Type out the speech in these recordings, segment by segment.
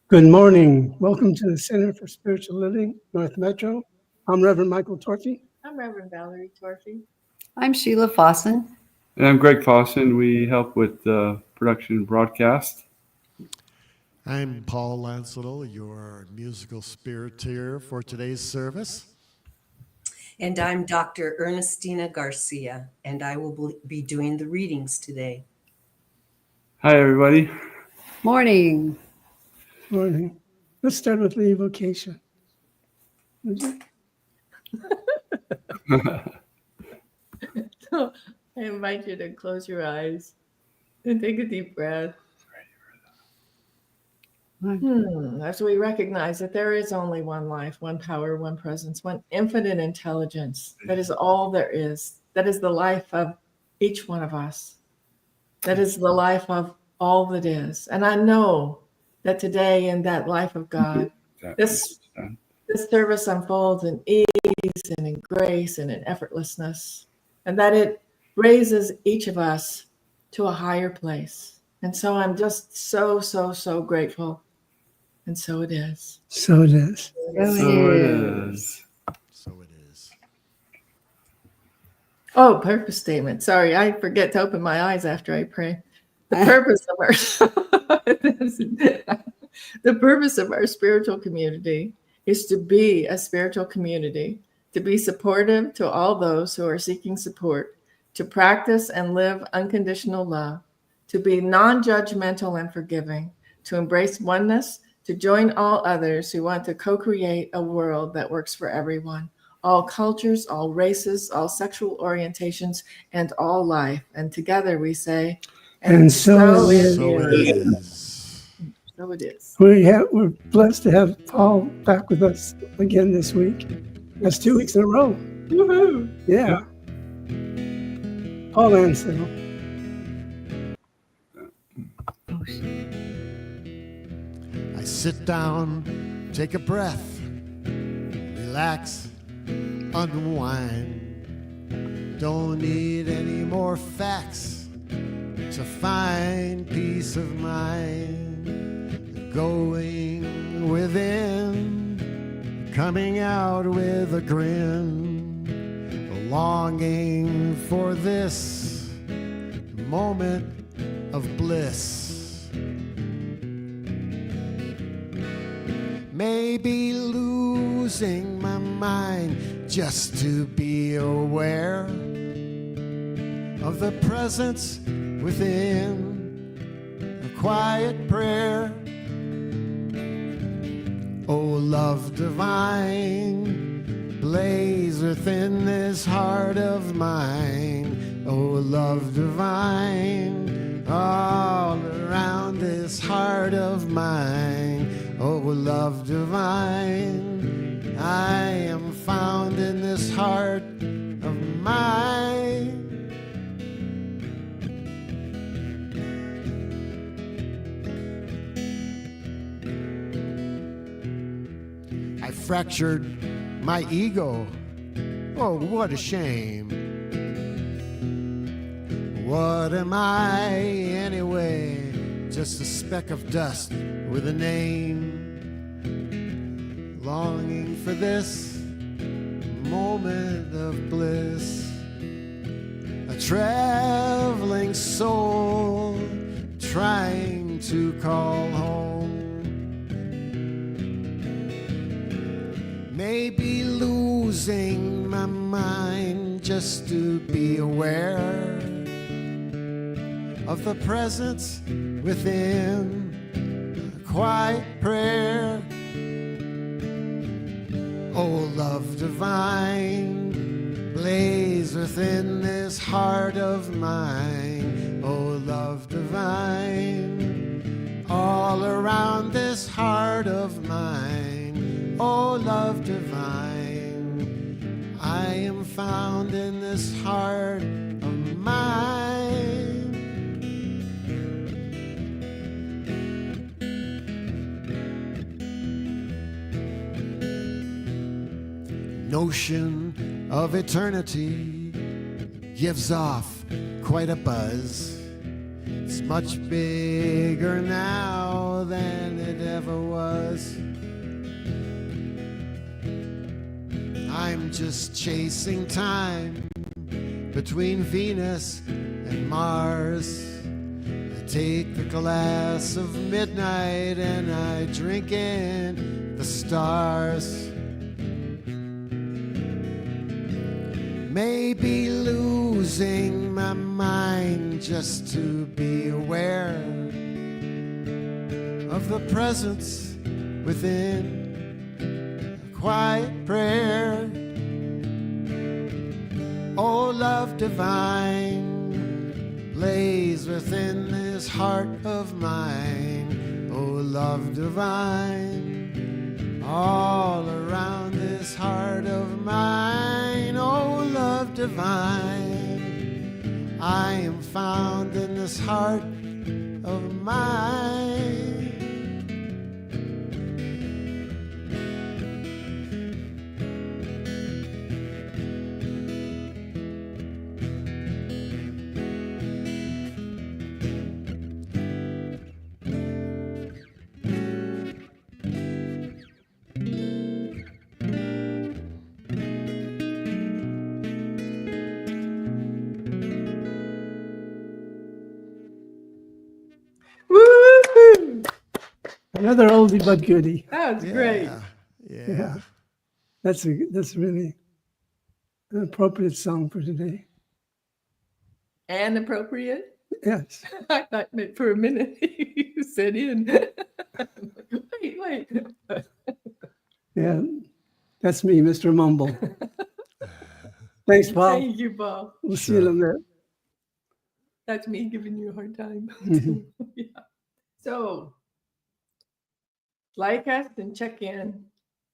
Good morning. Welcome to the Center for Spiritual Living, North Metro. I'm Reverend Michael Torphy. I'm Reverend Valerie Torphy. I'm Sheila Fossen. And I'm Greg Fossen. We help with production and broadcast. I'm Paul Landsittel, your musical spiriteer for today's service. And I'm Dr. Ernestina Garcia, and I will be doing the readings today. Hi, everybody. Morning. Morning. Let's start with the evocation. So I invite you to close your eyes and take a deep breath. As we recognize that there is only one life, one power, one presence, one infinite intelligence. That is all there is. That is the life of each one of us. That is the life of all that is. And I know that today in that life of God, this service unfolds in ease and in grace and in effortlessness, and that it raises each of us to a higher place. And so I'm just so grateful. And so it is. So it is. So it is. So it is. Oh, purpose statement. Sorry, I forget to open my eyes after I pray. The purpose of our spiritual community is to be a spiritual community, to be supportive to all those who are seeking support, to practice and live unconditional love, to be non-judgmental and forgiving, to embrace oneness, to join all others who want to co-create a world that works for everyone, all cultures, all races, all sexual orientations, and all life. And together we say, And so it is. So it is. So it is. We're blessed to have Paul back with us again this week. That's 2 weeks in a row. Woohoo! Yeah. Paul Landsittel. I sit down, take a breath, relax, unwind. Don't need any more facts to find peace of mind. Going within, coming out with a grin, longing for this moment of bliss. Maybe losing my mind just to be aware of the presence within, a quiet prayer. Oh, love divine, blaze within this heart of mine. Oh, love divine, all around this heart of mine. Oh, love divine, I am found in this heart of mine. I fractured my ego. Oh, what a shame. What am I anyway? Just a speck of dust with a name. Longing for this moment of bliss. A traveling soul trying to call home. Maybe losing my mind just to be aware of the presence within, a quiet prayer. Oh, love divine, blaze within this heart of mine. Oh, love divine, all around this heart of mine. Oh, love divine, I am found in this heart of mine. Notion of eternity gives off quite a buzz. It's much bigger now than it it ever was. I'm just chasing time between Venus and Mars. I take the glass of midnight and I drink in the stars. Maybe losing my mind just to be aware of the presence within. Quiet prayer. Oh, love divine, blaze within this heart of mine. Oh, love divine, all around this heart of mine. Oh, love divine, I am found in this heart of mine. Woo-hoo! Another oldie but goodie. That was great. Yeah. That's really an appropriate song for today. And appropriate. Yes. I thought for a minute you said in. Wait. Yeah. That's me, Mr. Mumble. Thanks, Paul. Thank you, Paul. We'll see you in a minute. That's me giving you a hard time. Mhm. Yeah. So, like us and check in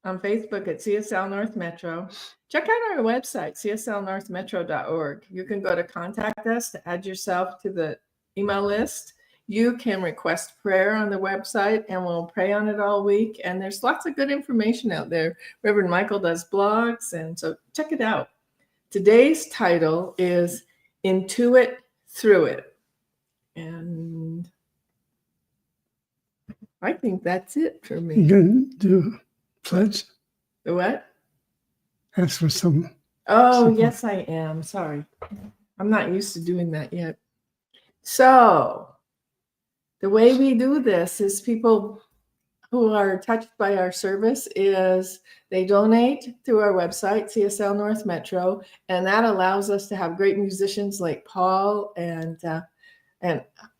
on Facebook at CSL North Metro. Check out our website, cslnorthmetro.org. You can go to contact us to add yourself to the email list. You can request prayer on the website and we'll pray on it all week. And there's lots of good information out there. Reverend Michael does blogs, and so check it out. Today's title is Intuit Through It. And I think that's it for You me. can do pledge. The what? Ask for some. Oh, Super. yes, I am. Sorry. I'm not used to doing that yet. So, the way we do this is people who are touched by our service is they donate through our website, CSL North Metro, and that allows us to have great musicians like Paul and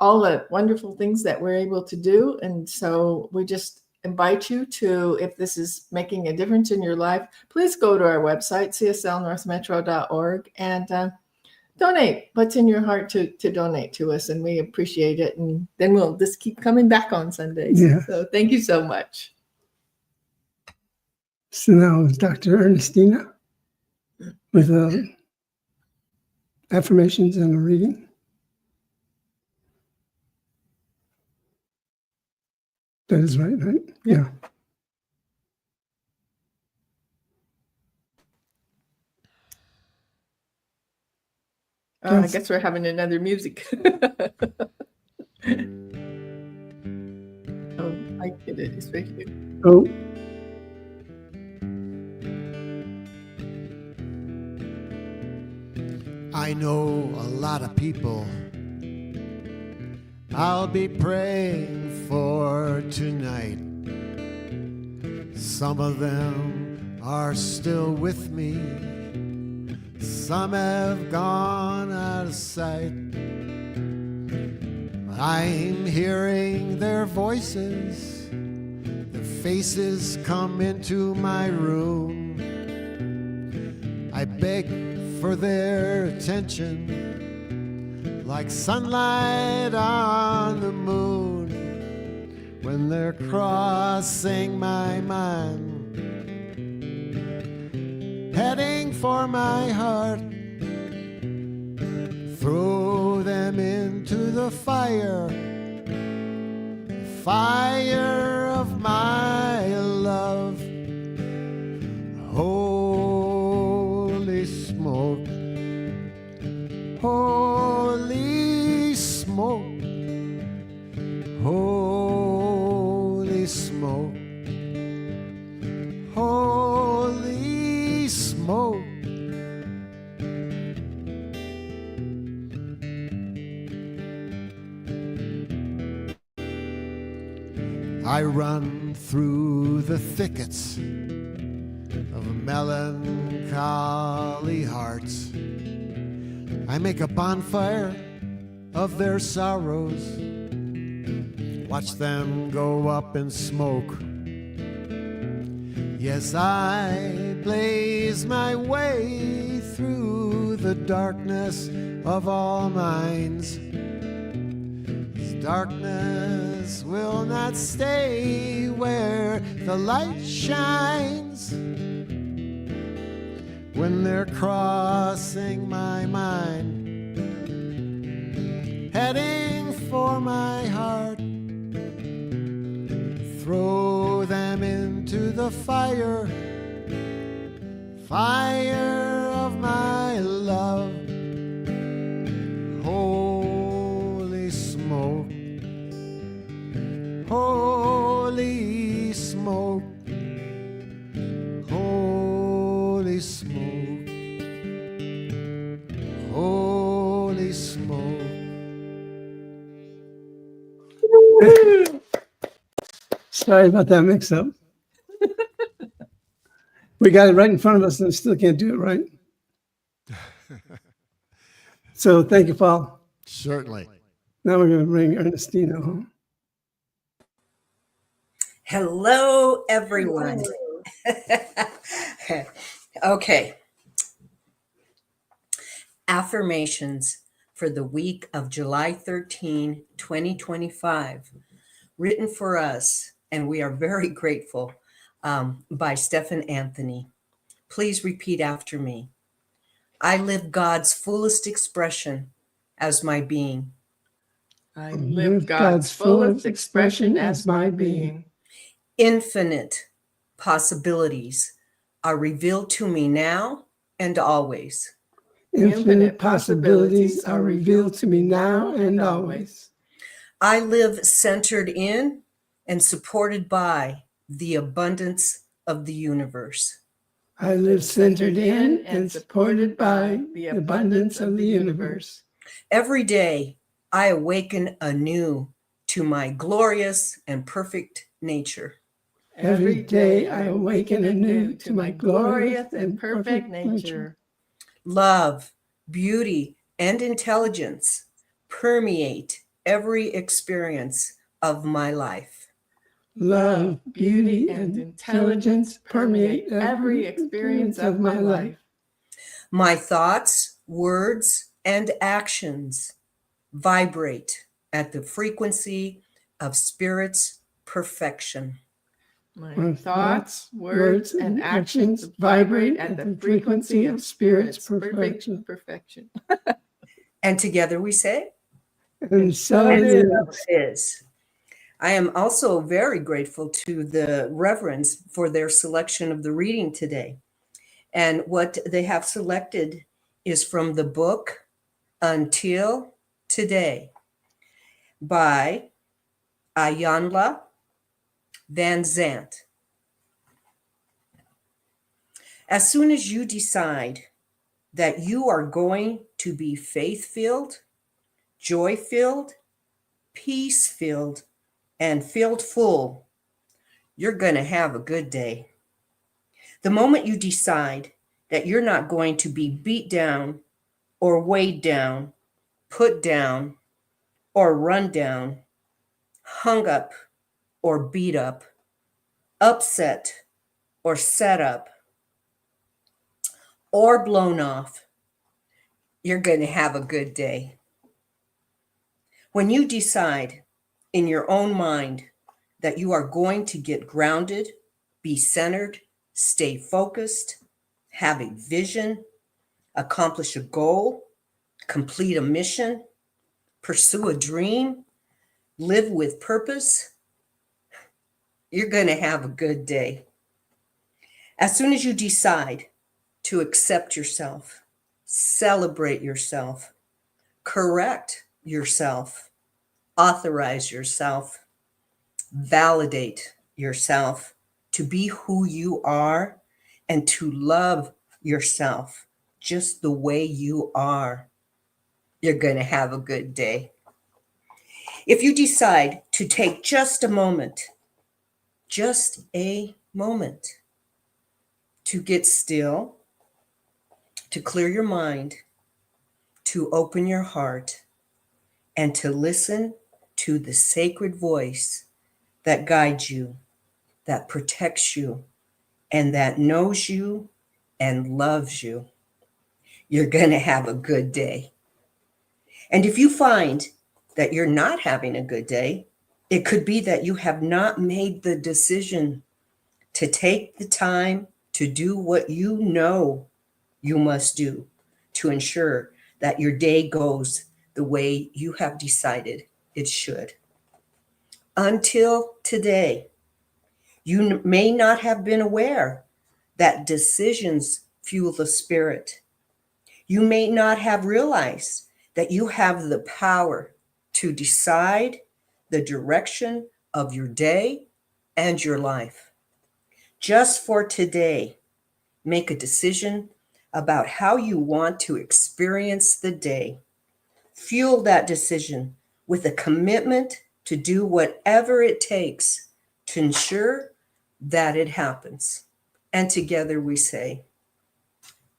all the wonderful things that we're able to do. And so we just invite you to, if this is making a difference in your life, please go to our website, cslnorthmetro.org, and donate what's in your heart to donate to us. And we appreciate it. And then we'll just keep coming back on Sundays. Yeah. So thank you so much. So now Dr. Ernestina with affirmations and a reading. That is right? Yeah. I Yes. guess we're having another music. Oh, I get it. It's right here. Oh, I know a lot of people I'll be praying for tonight. Some of them are still with me. Some have gone out of sight. I'm hearing their voices. Their faces come into my room. I beg for their attention, like sunlight on the moon when they're crossing my mind, heading for my heart. Throw them into the fire of my love. Holy smoke, holy smoke, holy I run through the thickets of melancholy hearts. I make a bonfire of their sorrows, watch them go up in smoke. Yes, I blaze my way through the darkness of all minds. Darkness will not stay where the light shines. When they're crossing my mind, heading for my heart, throw them into the fire, fire of my love. Holy smoke, holy smoke, holy smoke, holy smoke. Sorry about that mix-up. We got it right in front of us and still can't do it right. So thank you, Paul. Certainly. Now we're going to bring Ernestina home. Hello, everyone. Okay. Affirmations for the week of July 13, 2025, written for us, and we are very grateful, by Stephan Anthony. Please repeat after me. I live God's fullest expression as my being. I live God's fullest expression as my being. Infinite possibilities are revealed to me now and always. Infinite possibilities are revealed to me now and always. I live centered in and supported by the abundance of the universe. I live centered in and supported by the abundance of the universe. Every day, I awaken anew to my glorious and perfect nature. Every day I awaken anew to my glorious and perfect nature. Love, beauty, and intelligence permeate every experience of my life. Love, beauty, and intelligence permeate every experience of my life. My thoughts, words, and actions vibrate at the frequency of Spirit's perfection. My thoughts, words, and actions vibrate at the frequency of Spirit's perfection. And together we say, And so it is. is. I am also very grateful to the Reverends for their selection of the reading today. And what they have selected is from the book Until Today by Iyanla Van Zant. As soon as you decide that you are going to be faith-filled, joy-filled, peace-filled, and filled full, you're going to have a good day. The moment you decide that you're not going to be beat down or weighed down, put down or run down, hung up or beat up, upset or set up, or blown off, you're going to have a good day. When you decide in your own mind that you are going to get grounded, be centered, stay focused, have a vision, accomplish a goal, complete a mission, pursue a dream, live with purpose, you're going to have a good day. As soon as you decide to accept yourself, celebrate yourself, correct yourself, authorize yourself, validate yourself to be who you are and to love yourself just the way you are, you're going to have a good day. If you decide to take just a moment just a moment to get still, to clear your mind, to open your heart, and to listen to the sacred voice that guides you, that protects you, and that knows you and loves you. You're going to have a good day. And if you find that you're not having a good day, it could be that you have not made the decision to take the time to do what you know you must do to ensure that your day goes the way you have decided it should. Until today, you may not have been aware that decisions fuel the spirit. You may not have realized that you have the power to decide the direction of your day and your life. Just for today, make a decision about how you want to experience the day. Fuel that decision with a commitment to do whatever it takes to ensure that it happens. And together we say,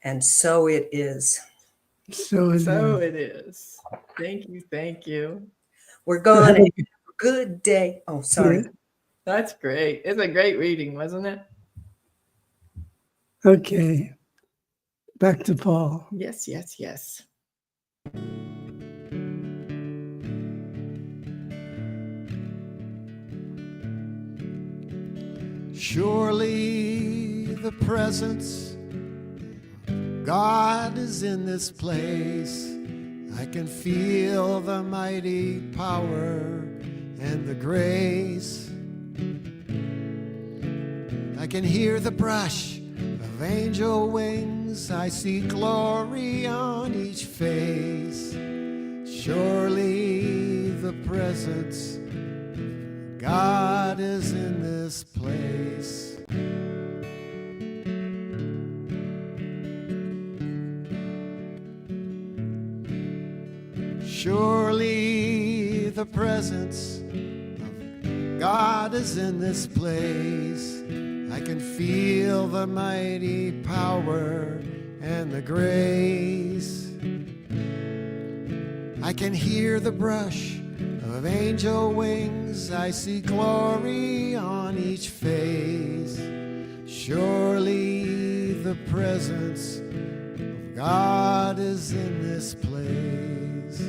and so it is. So it is. Thank you. Thank you. We're going to have a good day. Oh, sorry. Yeah. That's great. It's a great reading, wasn't it? Okay. Back to Paul. Yes, yes, yes. Surely the presence of God is in this place. I can feel the mighty power and the grace. I can hear the brush of angel wings. I see glory on each face. Surely the presence of God is in this place. Surely the presence of God is in this place. I can feel the mighty power and the grace. I can hear the brush of angel wings. I see glory on each face. Surely the presence of God is in this place.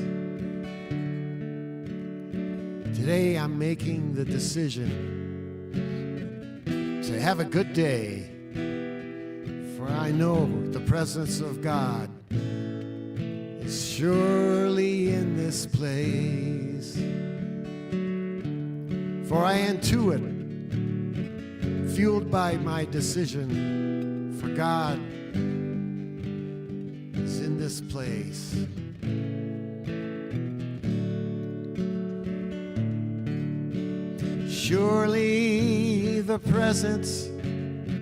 Today I'm making the decision to have a good day, for I know the presence of God is surely in this place. For I intuit, fueled by my decision, for God is in this place. Surely the presence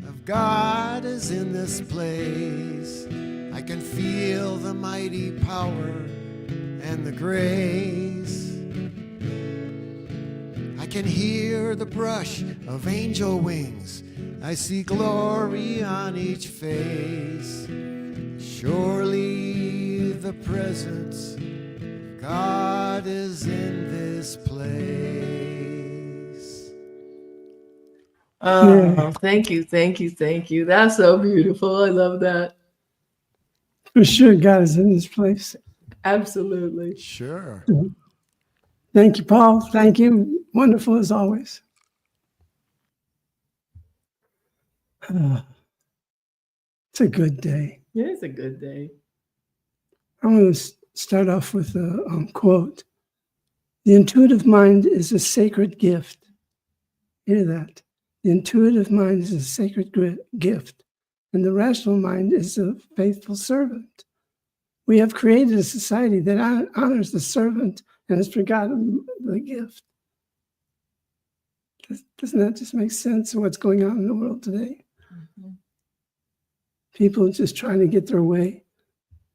of God is in this place. I can feel the mighty power and the grace. I can hear the brush of angel wings. I see glory on each face. Surely the presence of God is in this place. Oh, thank you, thank you, thank you. That's so beautiful. I love that. For sure, God is in this place. Absolutely. Sure. Thank you, Paul. Thank you. Wonderful as always. It's a good day. It is a good day. I'm going to start off with a quote. The intuitive mind is a sacred gift. Hear that. The intuitive mind is a sacred gift, and the rational mind is a faithful servant. We have created a society that honors the servant and has forgotten the gift. Doesn't that just make sense of what's going on in the world today? Mm-hmm. People just trying to get their way,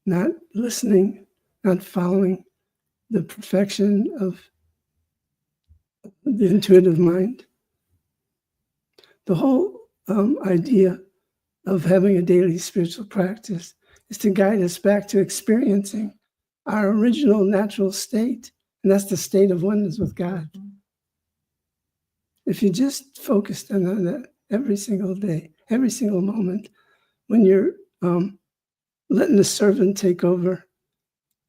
not listening, not following the perfection of the intuitive mind. The whole idea of having a daily spiritual practice is to guide us back to experiencing our original natural state, and that's the state of oneness with God. If you just focused on that every single day, every single moment, when you're letting the servant take over,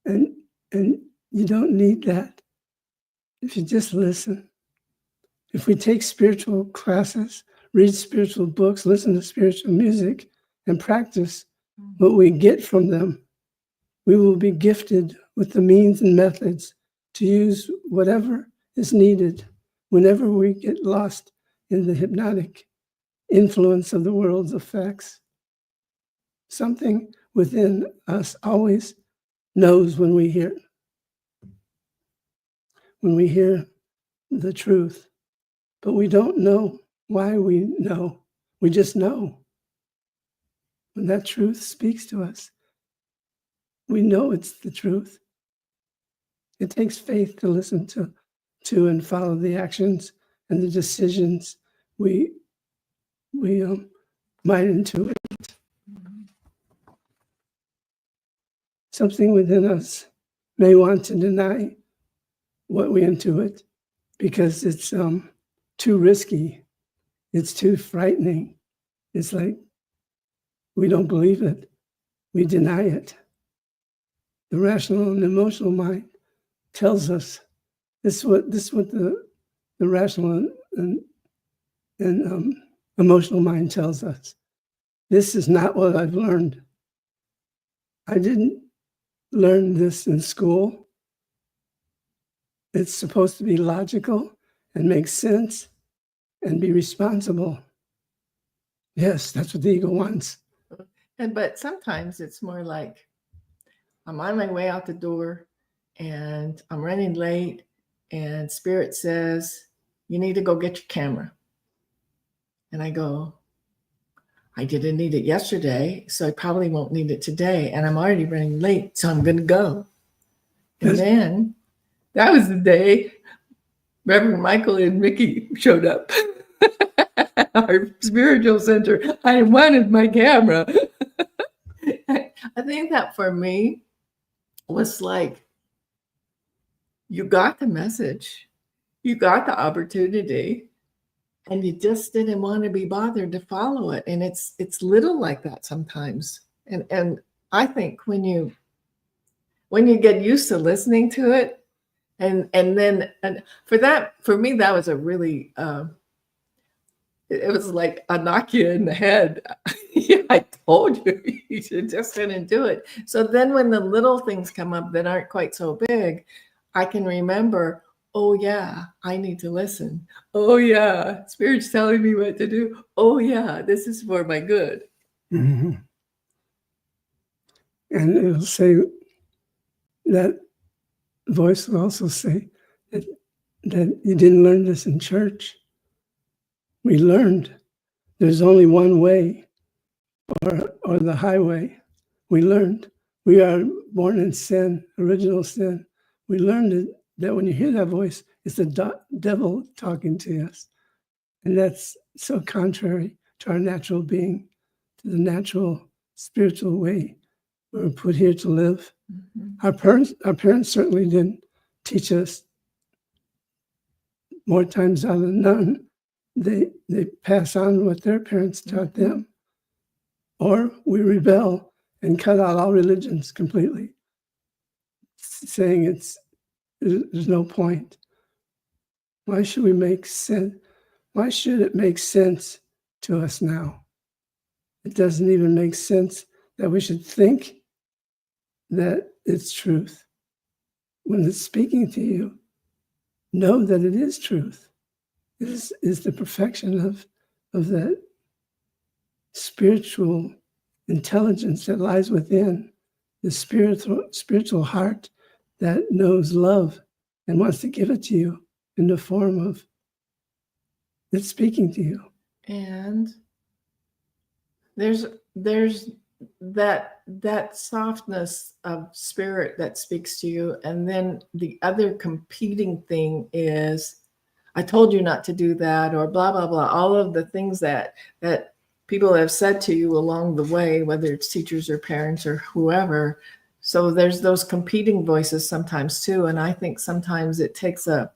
and you don't need that. If you just listen, if we take spiritual classes, read spiritual books, listen to spiritual music, and practice what we get from them, we will be gifted with the means and methods to use whatever is needed whenever we get lost in the hypnotic influence of the world's effects. Something within us always knows when we hear the truth, but we don't know why we know. We just know. When that truth speaks to us, we know it's the truth. It takes faith to listen to and follow the actions and the decisions we might intuit. Something within us may want to deny what we intuit because it's too risky. It's too frightening. It's like we don't believe it. We deny it. The rational and emotional mind tells us this is what the rational and emotional mind tells us. This is not what I've learned. I didn't learn this in school. It's supposed to be logical and make sense and be responsible. Yes, that's what the ego wants. But sometimes it's more like I'm on my way out the door and I'm running late and Spirit says, you need to go get your camera. And I go, I didn't need it yesterday, so I probably won't need it today. And I'm already running late, so I'm going to go. And then that was the day Reverend Michael and Ricky showed up. Our spiritual center. I wanted my camera. I think that for me was like, you got the message, you got the opportunity, and you just didn't want to be bothered to follow it. And it's little like that sometimes. And I think when you get used to listening to it, and for me, that was a really it was like a knock you in the head. Yeah, I told you, you just didn't do it. So then when the little things come up that aren't quite so big, I can remember, oh yeah, I need to listen. Oh yeah, Spirit's telling me what to do. Oh yeah, this is for my good. Mm-hmm. And it'll say, that voice will also say that you didn't learn this in church. We learned there's only one way, or the highway. We learned we are born in sin, original sin. We learned that when you hear that voice, it's the devil talking to us. And that's so contrary to our natural being, to the natural spiritual way we were put here to live. Mm-hmm. Our parents certainly didn't teach us. More times out of none, they pass on what their parents taught them. Or we rebel and cut out all religions completely, saying there's no point. Why should we make sense? Why should it make sense to us now? It doesn't even make sense that we should think that it's truth. When it's speaking to you, know that it is truth. It is the perfection of that spiritual intelligence that lies within the spiritual heart that knows love and wants to give it to you in the form of it's speaking to you. And there's that softness of spirit that speaks to you. And then the other competing thing is, I told you not to do that, or blah, blah, blah. All of the things that people have said to you along the way, whether it's teachers or parents or whoever. So there's those competing voices sometimes too. And I think sometimes it takes a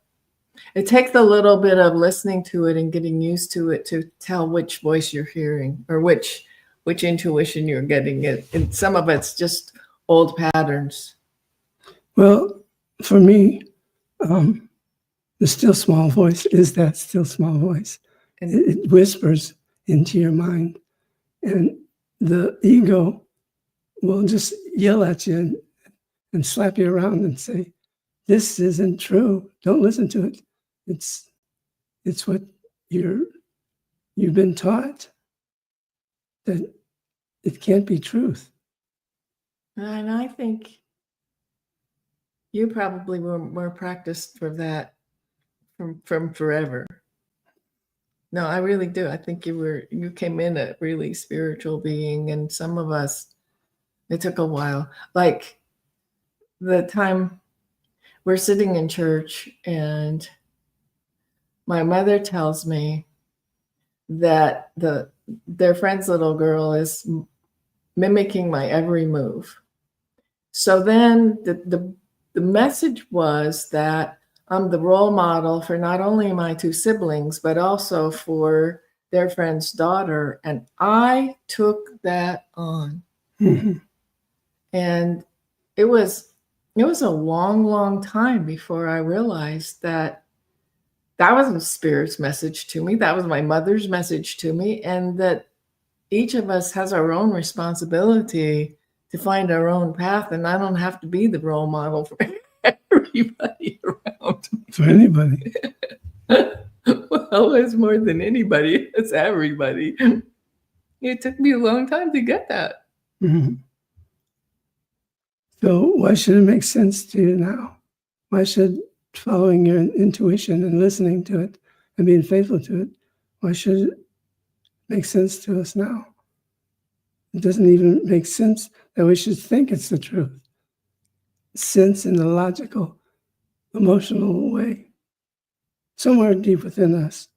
little bit of listening to it and getting used to it to tell which voice you're hearing or which intuition you're getting it. And some of it's just old patterns. Well, for me, the still small voice is that still small voice. And It whispers into your mind, and the ego will just yell at you and slap you around and say, "This isn't true. Don't listen to it. It's what you've been taught, that it can't be truth." And I think you probably were more practiced for that from forever. No, I really do. I think you came in a really spiritual being, and some of us, it took a while. Like the time we're sitting in church and my mother tells me that their friend's little girl is mimicking my every move. So then the message was that I'm the role model for not only my two siblings, but also for their friend's daughter. And I took that on. Mhm. And it was a long, long time before I realized that wasn't Spirit's message to me. That was my mother's message to me. And that each of us has our own responsibility to find our own path. And I don't have to be the role model for everybody around me. For anybody. Well, it's more than anybody. It's everybody. It took me a long time to get that. Mhm. So why should it make sense to you now? Why should following your intuition and listening to it and being faithful to it, why should it make sense to us now? It doesn't even make sense that we should think it's the truth. Sense in a logical, emotional way. Somewhere deep within us,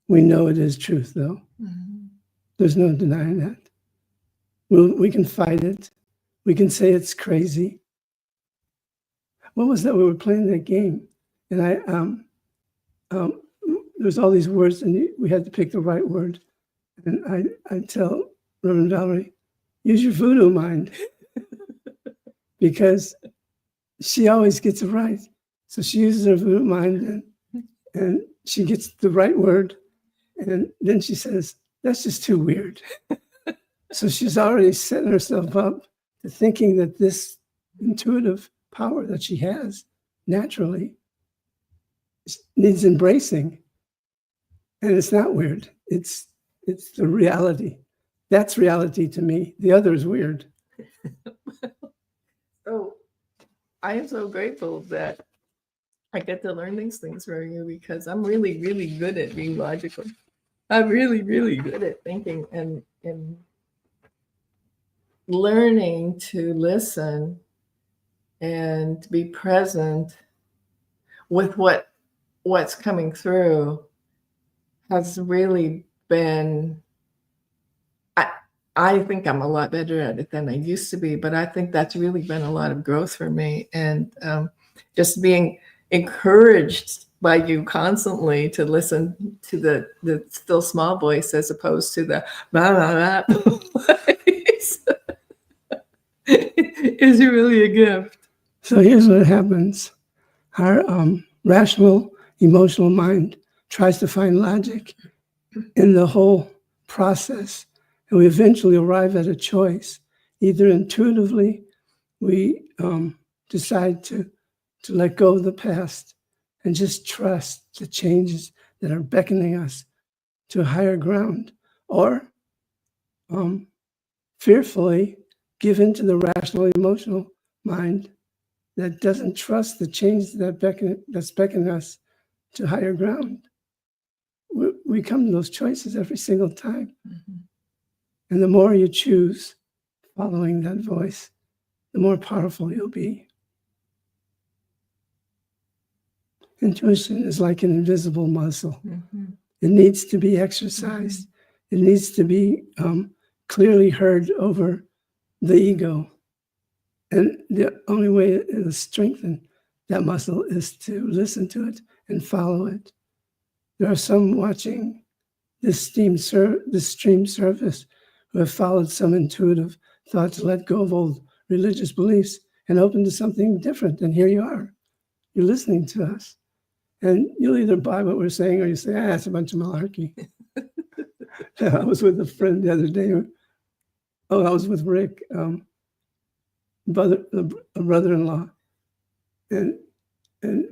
we know it is truth, though. Mm-hmm. There's no denying that. We can fight it. We can say it's crazy. What was that? We were playing that game, and there's all these words, and we had to pick the right word. And I tell Reverend Valerie, use your voodoo mind, because she always gets it right. So she uses her voodoo mind, and she gets the right word, and then she says, "That's just too weird." So she's already setting herself up to thinking that this intuitive power that she has naturally needs embracing. And it's not weird. It's the reality. That's reality to me. The other is weird. So I am so grateful that I get to learn these things from you, because I'm really, really good at being logical. I'm really, really good at thinking and learning to listen and to be present with what's coming through has really been, I think I'm a lot better at it than I used to be, but I think that's really been a lot of growth for me. And just being encouraged by you constantly to listen to the still small voice as opposed to the blah, blah, blah voice is really a gift. So here's what happens. Our rational, emotional mind tries to find logic in the whole process. And we eventually arrive at a choice. Either intuitively, we decide to let go of the past and just trust the changes that are beckoning us to a higher ground, or fearfully give into the rational, emotional mind that doesn't trust the change that's beckoning us to higher ground. We come to those choices every single time. Mm-hmm. And the more you choose following that voice, the more powerful you'll be. Intuition is like an invisible muscle. Mm-hmm. It needs to be exercised. It needs to be clearly heard over the ego. And the only way to strengthen that muscle is to listen to it and follow it. There are some watching this stream service who have followed some intuitive thought to let go of old religious beliefs and open to something different. And here you are. You're listening to us. And you'll either buy what we're saying or you say, it's a bunch of malarkey. I was with a friend the other day. I was with Rick, a brother-in-law. And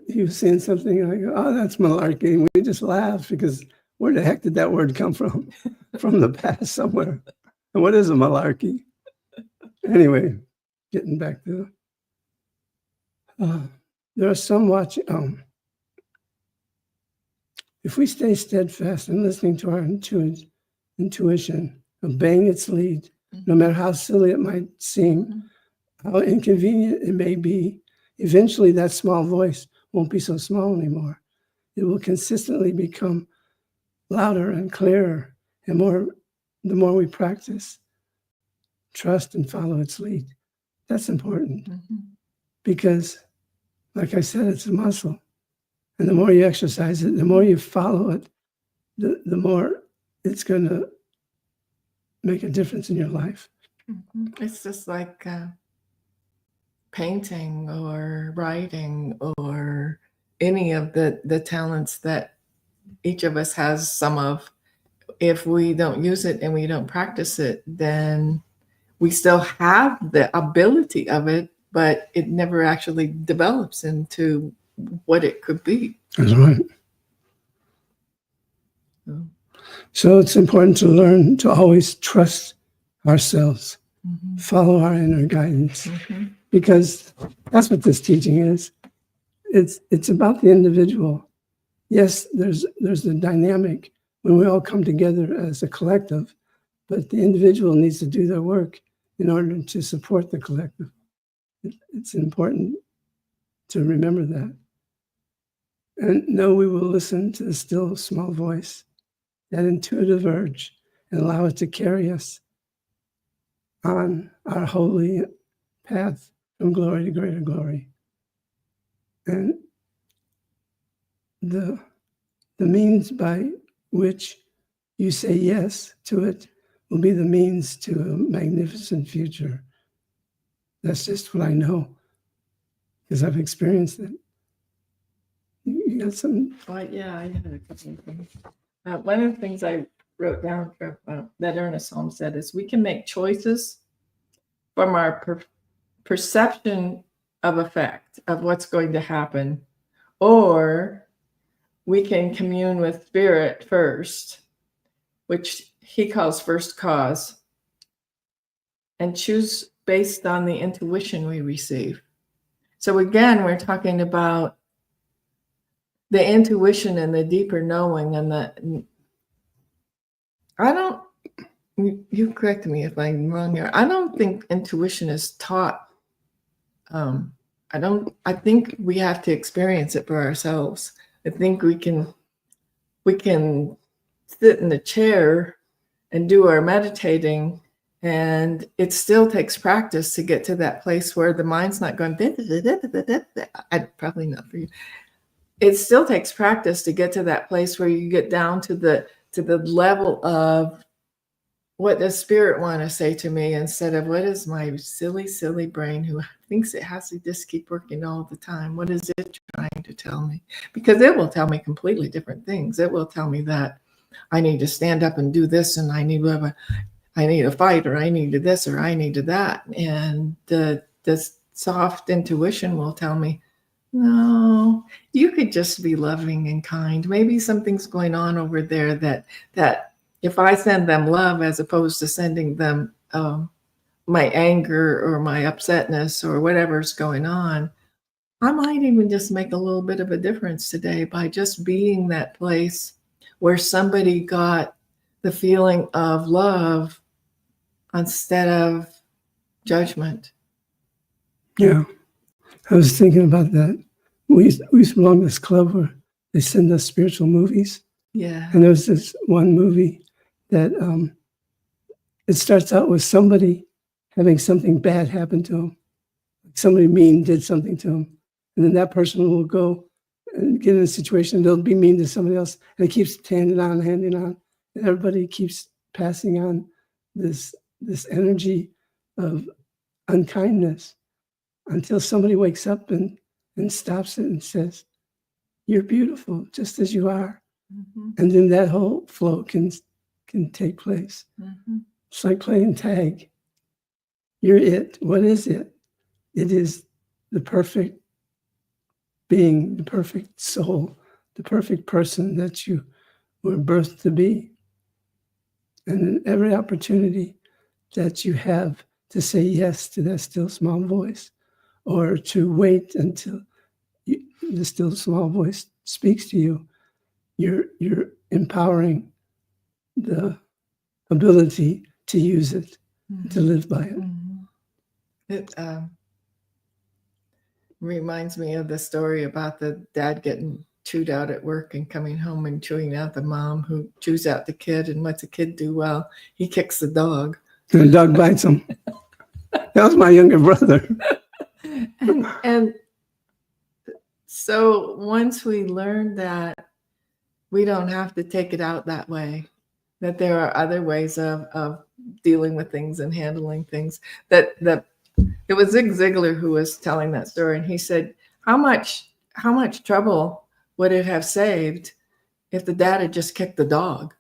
he was saying something, and I go, that's malarkey. And we just laughed because where the heck did that word come from? From the past somewhere. And what is a malarkey? Anyway, getting back to there are some watching. If we stay steadfast in listening to our intuition, obeying its lead, no matter how silly it might seem, how inconvenient it may be, eventually that small voice won't be so small anymore. It will consistently become louder and clearer, and the more we practice, trust and follow its lead. That's important because, like I said, it's a muscle. And the more you exercise it, the more you follow it, the more it's going to make a difference in your life. It's just like painting or writing or any of the talents that each of us has some of. If we don't use it and we don't practice it, then we still have the ability of it, but it never actually develops into what it could be. That's right. So it's important to learn to always trust ourselves, follow our inner guidance, because that's what this teaching is. It's about the individual. Yes, there's the dynamic when we all come together as a collective, but the individual needs to do their work in order to support the collective. It's important to remember that. And know we will listen to the still small voice, that intuitive urge, and allow it to carry us on our holy path from glory to greater glory. And the means by which you say yes to it will be the means to a magnificent future. That's just what I know, because I've experienced it. You got something? Well, yeah, I had a couple of things. One of the things I wrote down that Ernest Holmes said is we can make choices from our perception of effect, of what's going to happen, or we can commune with spirit first, which he calls first cause, and choose based on the intuition we receive. So again, we're talking about the intuition and the deeper knowing, and you correct me if I'm wrong here. I don't think intuition is taught. I think we have to experience it for ourselves. I think we can sit in the chair and do our meditating, and it still takes practice to get to that place where the mind's not going, probably not for you. It still takes practice to get to that place where you get down to the level of what does spirit want to say to me, instead of what is my silly brain who thinks it has to just keep working all the time. What is it trying to tell me? Because it will tell me completely different things. It will tell me that I need to stand up and do this, and I need a fight, or I need to this, or I need to that. And the soft intuition will tell me, no, you could just be loving and kind. Maybe something's going on over there that if I send them love as opposed to sending them my anger or my upsetness or whatever's going on, I might even just make a little bit of a difference today by just being that place where somebody got the feeling of love instead of judgment. Yeah, I was thinking about that. we used to belong to this club where they send us spiritual movies. Yeah. And there was this one movie that it starts out with somebody having something bad happen to them. Somebody mean did something to them. And then that person will go and get in a situation, they'll be mean to somebody else. And it keeps handing on. And everybody keeps passing on this energy of unkindness until somebody wakes up and stops it and says, "You're beautiful just as you are." Mm-hmm. And then that whole flow can take place. Mm-hmm. It's like playing tag. You're it. What is it? It is the perfect being, the perfect soul, the perfect person that you were birthed to be. And in every opportunity that you have to say yes to that still small voice, or to wait until the still small voice speaks to you, you're empowering the ability to use it, to live by it. Mm-hmm. It reminds me of the story about the dad getting chewed out at work and coming home and chewing out the mom who chews out the kid. And what's the kid do? Well, he kicks the dog. And the dog bites him. That was my younger brother. And so once we learn that we don't have to take it out that way, that there are other ways of dealing with things and handling things, that it was Zig Ziglar who was telling that story. And he said, how much trouble would it have saved if the dad had just kicked the dog?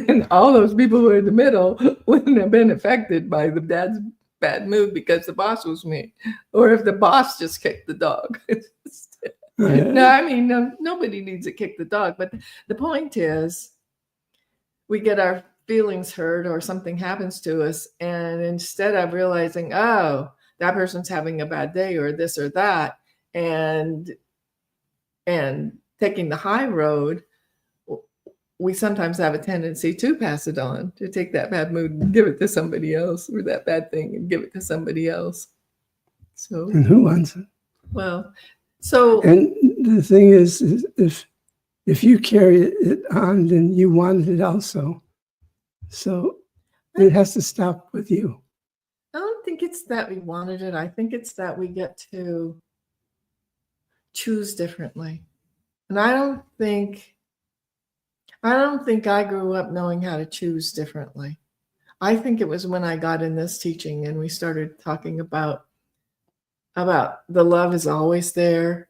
And all those people who were in the middle wouldn't have been affected by the dad's bad mood because the boss was mean, or if the boss just kicked the dog. No, I mean, nobody needs to kick the dog. But the point is, we get our feelings hurt or something happens to us, and instead of realizing, oh, that person's having a bad day or this or that, and taking the high road, we sometimes have a tendency to pass it on, to take that bad mood and give it to somebody else, or that bad thing and give it to somebody else. So, And who wants it? well, so, And the thing is if you carry it on, then you wanted it also. So it has to stop with you. I don't think it's that we wanted it. I think it's that we get to choose differently. And I don't think I grew up knowing how to choose differently. I think it was when I got in this teaching and we started talking about the love is always there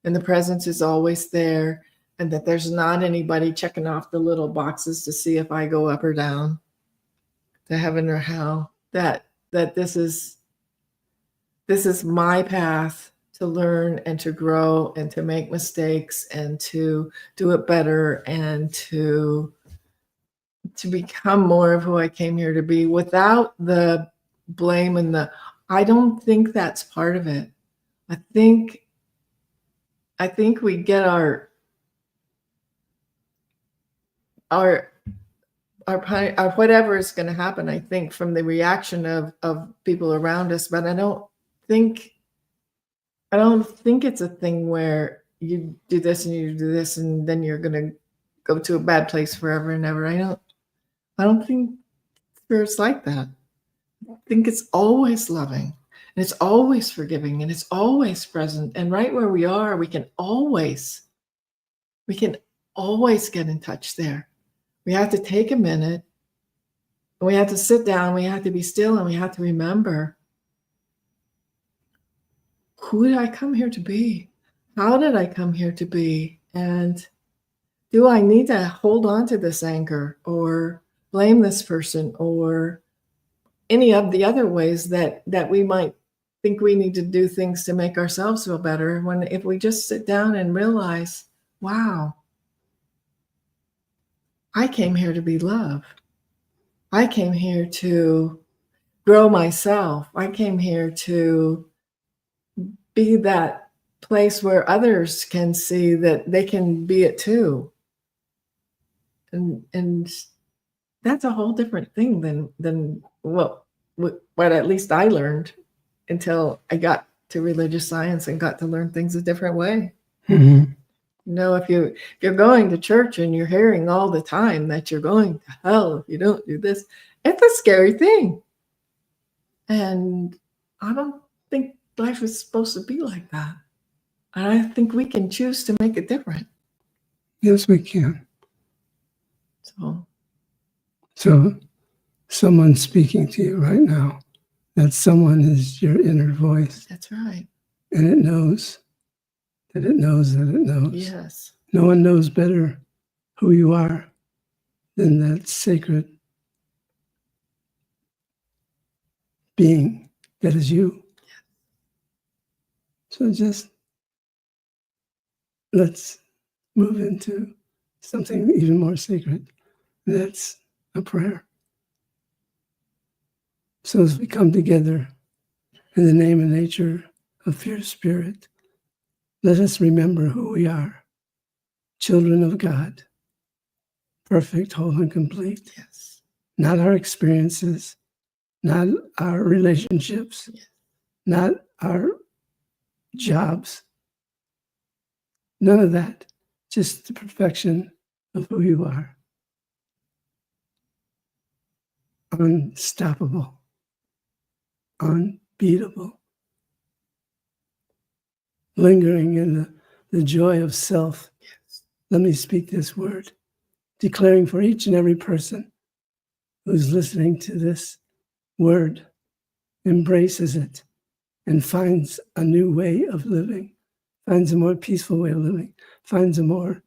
and the presence is always there, and that there's not anybody checking off the little boxes to see if I go up or down to heaven or hell, that this is my path to learn and to grow and to make mistakes and to do it better and to become more of who I came here to be, without the blame and I don't think that's part of it. I think we get our whatever is going to happen, I think, from the reaction of people around us. But I don't think it's a thing where you do this and you do this and then you're going to go to a bad place forever and ever. I don't think Spirit's like that. I think it's always loving, and it's always forgiving, and it's always present. And right where we are, we can always get in touch there. We have to take a minute, and we have to sit down, we have to be still, and we have to remember, who did I come here to be? How did I come here to be? And do I need to hold on to this anger or blame this person or any of the other ways that we might think we need to do things to make ourselves feel better, when if we just sit down and realize, wow, I came here to be love. I came here to grow myself. I came here to be that place where others can see that they can be it too. And that's a whole different thing than what at least I learned until I got to religious science and got to learn things a different way. Mhm. If you're going to church and you're hearing all the time that you're going to hell if you don't do this, it's a scary thing. And I don't think life is supposed to be like that. And I think we can choose to make it different. Yes, we can. So Someone speaking to you right now, that someone is your inner voice, that's right. and it knows that it knows that it knows. Yes. No one knows better who you are than that sacred being that is you. So just let's move into something even more sacred. That's a prayer. So as we come together in the name and nature of pure spirit, let us remember who we are. Children of God, perfect, whole, and complete. Yes. Not our experiences, not our relationships, Yes. not our jobs. None of that. Just the perfection of who you are. Unstoppable. Unbeatable. Lingering in the joy of self. Yes. Let me speak this word, declaring for each and every person who's listening to this word, embraces it, and finds a new way of living, finds a more peaceful way of living, finds a more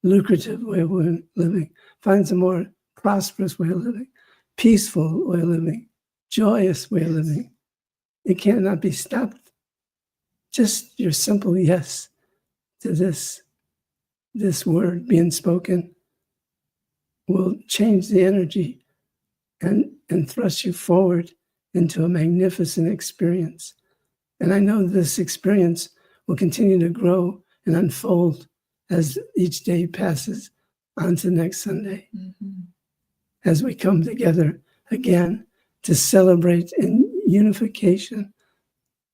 lucrative way of living, finds a more prosperous way of living, peaceful way of living, joyous way of living. It cannot be stopped. Just your simple yes to this word being spoken will change the energy and thrust you forward into a magnificent experience. And I know this experience will continue to grow and unfold as each day passes on to next Sunday. Mm-hmm. As we come together again to celebrate in unification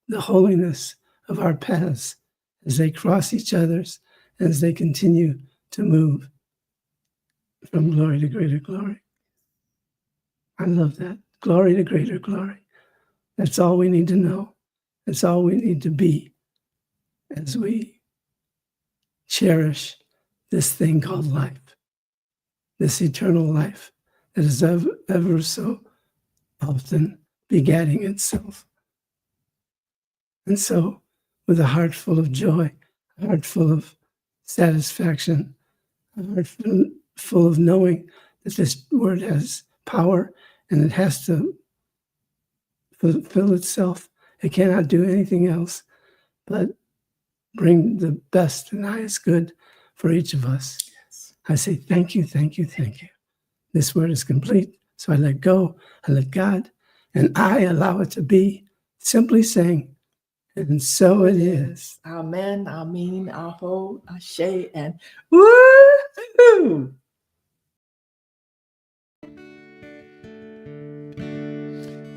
the holiness of our paths as they cross each other's, as they continue to move from glory to greater glory. I love that. Glory to greater glory. That's all we need to know. That's all we need to be as we cherish this thing called life, this eternal life that is ever so often begatting itself. And so, with a heart full of joy, a heart full of satisfaction, a heart full of knowing that this word has power and it has to fulfill itself. It cannot do anything else but bring the best and highest good for each of us. Yes. I say thank you, thank you, thank you. This word is complete, so I let go, I let God, and I allow it to be, simply saying, and so it is. Amen, Amen, Aho, Ashe, and woo-hoo!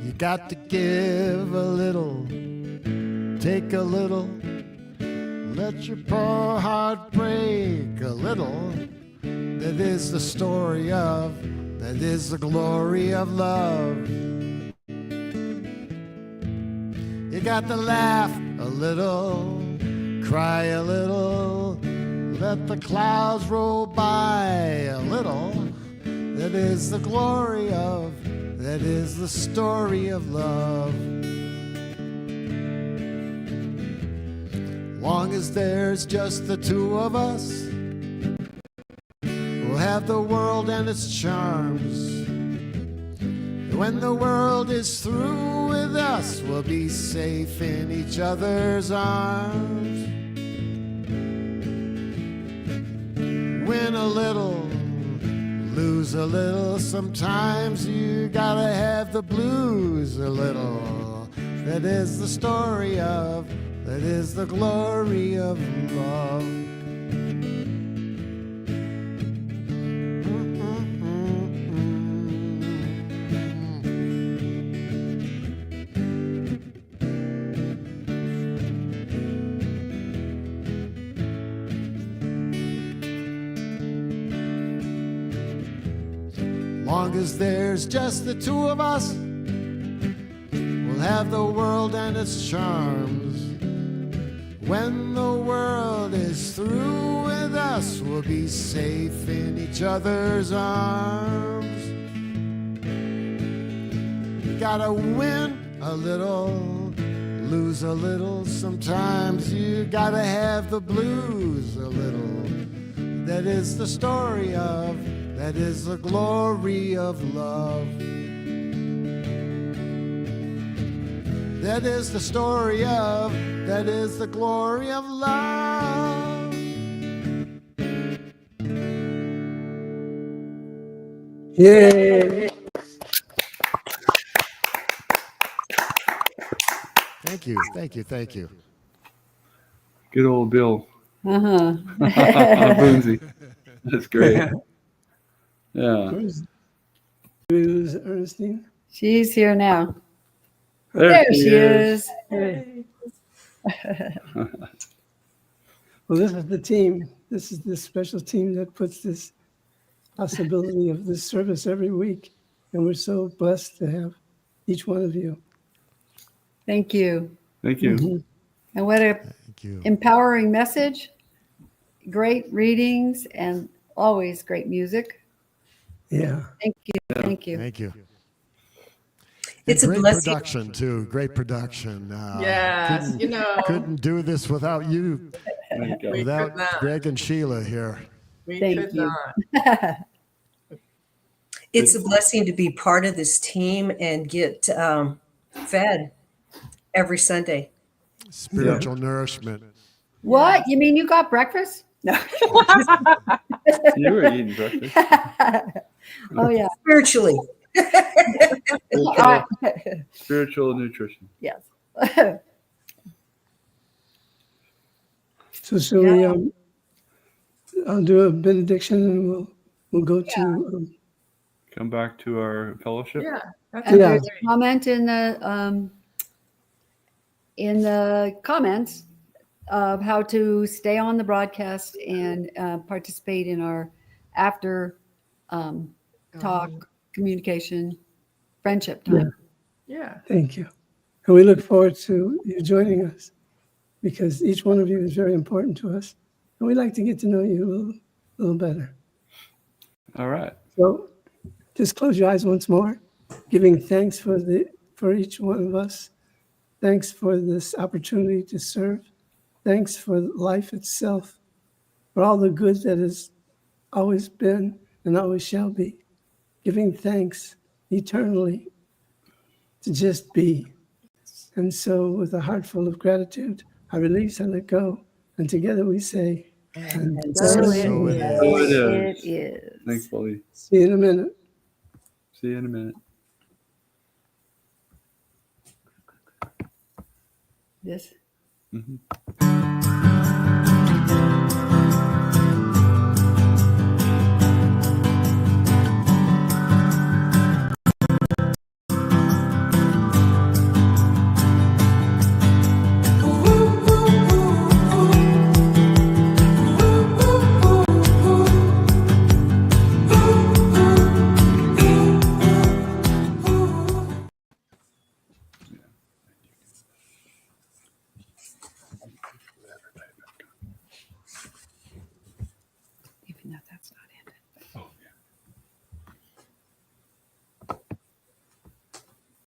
You got to give a little, take a little, let your poor heart break a little. That is the story of, that is the glory of love. You got to laugh a little, cry a little, let the clouds roll by a little. That is the glory of, that is the story of love. Long as there's just the two of us, we'll have the world and its charms. When the world is through with us, we'll be safe in each other's arms. Win a little, lose a little, sometimes you gotta have the blues a little. That is the story of, that is the glory of love. long as there's just the two of us, we'll have the world and its charms. When the world is through with us, we'll be safe in each other's arms. You gotta win a little, lose a little. Sometimes you gotta have the blues a little. That is the story of, that is the glory of love. That is the story of, that is the glory of love. Yay! Thank you, thank you, thank you. Good old Bill. Uh-huh. Boonsy. That's great. Yeah. Where's Ernestine? She's here now. There There she she is. Hey. Well, this is the team. This is the special team that puts this possibility of this service every week. And we're so blessed to have each one of you. Thank you. Thank you. Mhm. And what a Thank you. empowering message. Great readings and always great music. Yeah. Thank you. Thank you. Thank you. It's a great blessing. production too. Great production. Yes, couldn't do this without you, There you go. We without could not. Greg and Sheila here. we Thank could you. not. It's a blessing to be part of this team and get fed every Sunday. Spiritual nourishment. What? You mean you got breakfast? No. You were eating breakfast. Oh, yeah. Spiritually. Spiritual, spiritual nutrition. Yes. So shall we, I'll do a benediction and we'll go to, Come back to our fellowship. Yeah. That's And Yeah. there's a comment in the comments of how to stay on the broadcast and participate in our after talk, communication, friendship time. Yeah. thank you. And we look forward to you joining us because each one of you is very important to us. And we'd like to get to know you a little better. All right. So just close your eyes once more, giving thanks for each one of us. Thanks for this opportunity to serve. Thanks for life itself, for all the good that has always been and always shall be. Giving thanks eternally to just be. And so with a heart full of gratitude, I release and let go. And together we say, and So so it So it is. is. So it It is. is. Thanks, Polly. See you in a minute. See you in a minute. This. Mhm.